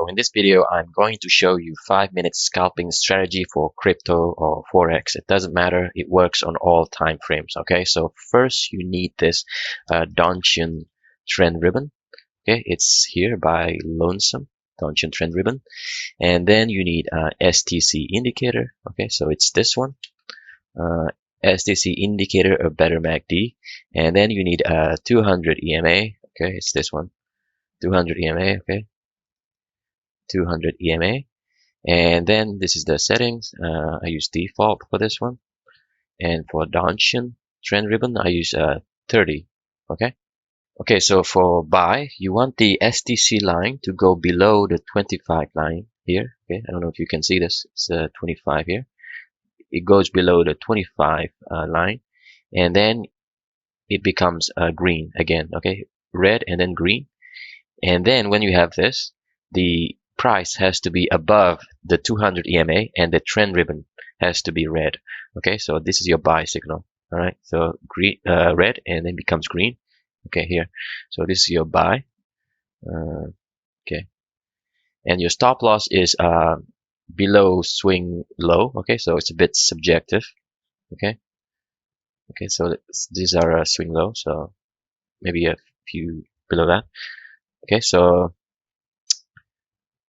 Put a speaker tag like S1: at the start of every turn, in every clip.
S1: So in this video, I'm going to show you 5-minute scalping strategy for crypto or forex. It doesn't matter. It works on all time frames. Okay, so first you need this donchian trend ribbon. Okay, it's here by Lonesome donchian trend ribbon, and then you need STC indicator. Okay, so it's this one. STC indicator or better MACD, and then you need 200 EMA. Okay, it's this one, 200 EMA. Okay, 200 EMA, and then this is the settings. I use default for this one, and for donchian trend ribbon I use 30. Okay, so for buy, you want the STC line to go below the 25 line here. Okay, I don't know if you can see this. It's 25 here. It goes below the 25 line, and then it becomes green again. Okay, red and then green, and then when you have this, the price has to be above the 200 EMA, and the trend ribbon has to be red. Okay, so this is your buy signal. All right, so green, red, and then becomes green. Okay, here. So this is your buy. Okay, and your stop loss is below swing low. Okay, so it's a bit subjective. Okay. Okay, so these are swing low, so maybe a few below that. Okay, so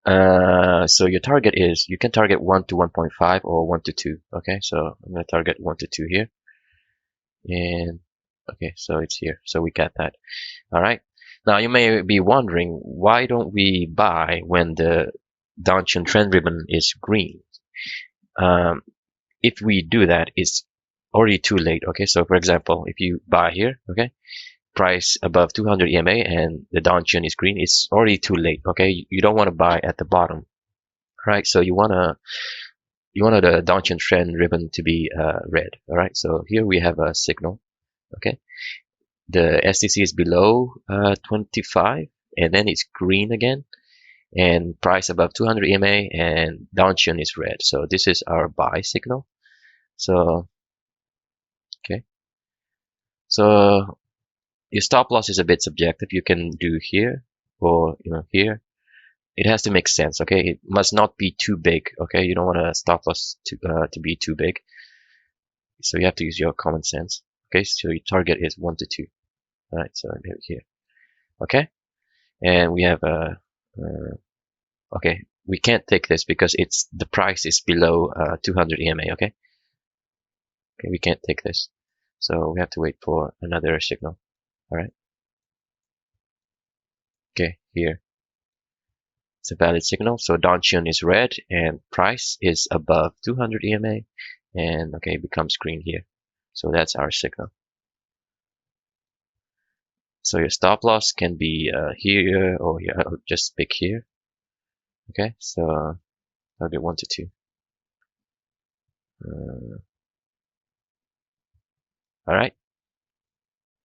S1: your target is, you can target 1 to 1.5 or 1 to 2. Okay, so I'm going to target 1 to 2 here, and okay, so it's here, so we got that. All right, now you may be wondering, why don't we buy when the donchian trend ribbon is green? If we do that, it's already too late. Okay, so for example, if you buy here, okay, price above 200 EMA and the donchian is green, it's already too late. Okay, you don't want to buy at the bottom, right? So you want the donchian trend ribbon to be red. All right, so here we have a signal. Okay, the STC is below 25, and then it's green again, and price above 200 EMA and donchian is red. So this is our buy signal. So okay, so your stop loss is a bit subjective. You can do here or here. It has to make sense. Okay, it must not be too big. Okay, you don't want a stop loss to be too big. So you have to use your common sense. Okay, so your target is 1 to 2. All right, so here. Okay, and we have a okay. We can't take this because it's the price is below 200 EMA. Okay, we can't take this, so we have to wait for another signal. All right. Okay, here. It's a valid signal. So donchian is red and price is above 200 EMA, and okay, it becomes green here. So that's our signal. So your stop loss can be here or here. I'll just pick here. Okay, so target 1 to 2. All right.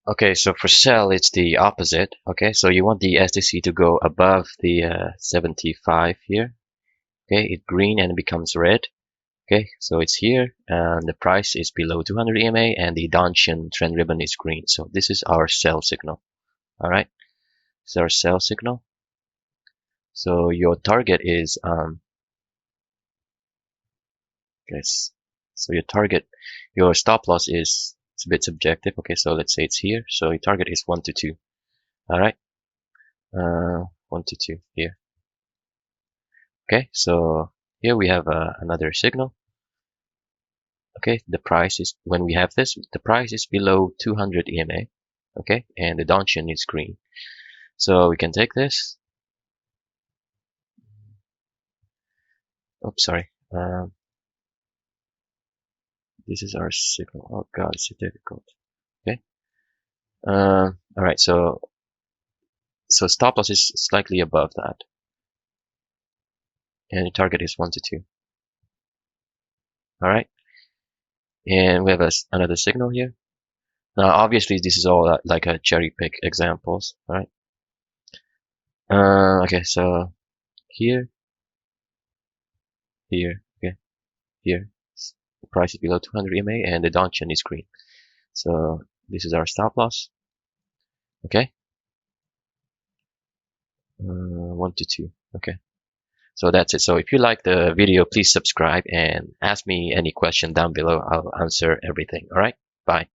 S1: Okay, so for sell, it's the opposite. Okay, so you want the STC to go above the 75 here. Okay, it's green and it becomes red. Okay, so it's here, and the price is below 200 EMA, and the donchian trend ribbon is green. So this is our sell signal. All right, this is our sell signal. So your target is yes. So your stop loss is, it's a bit subjective. Okay, so let's say it's here. So your target is 1 to 2. All right, 1 to 2 here. Okay, so here we have another signal. Okay, the price is, when we have this, the price is below 200 EMA. Okay, and the donchian is green. So we can take this. Oops, sorry. This is our signal. Oh God, it's so difficult. Okay. All right. So stop loss is slightly above that, and the target is 1 to 2. All right. And we have another signal here. Now, obviously, this is all like a cherry pick examples. All right. Okay. So here, okay, here, the price is below 200 EMA, and the donchian is green. So this is our stop loss. Okay. 1 to 2. Okay. So that's it. So if you like the video, please subscribe and ask me any question down below. I'll answer everything. All right. Bye.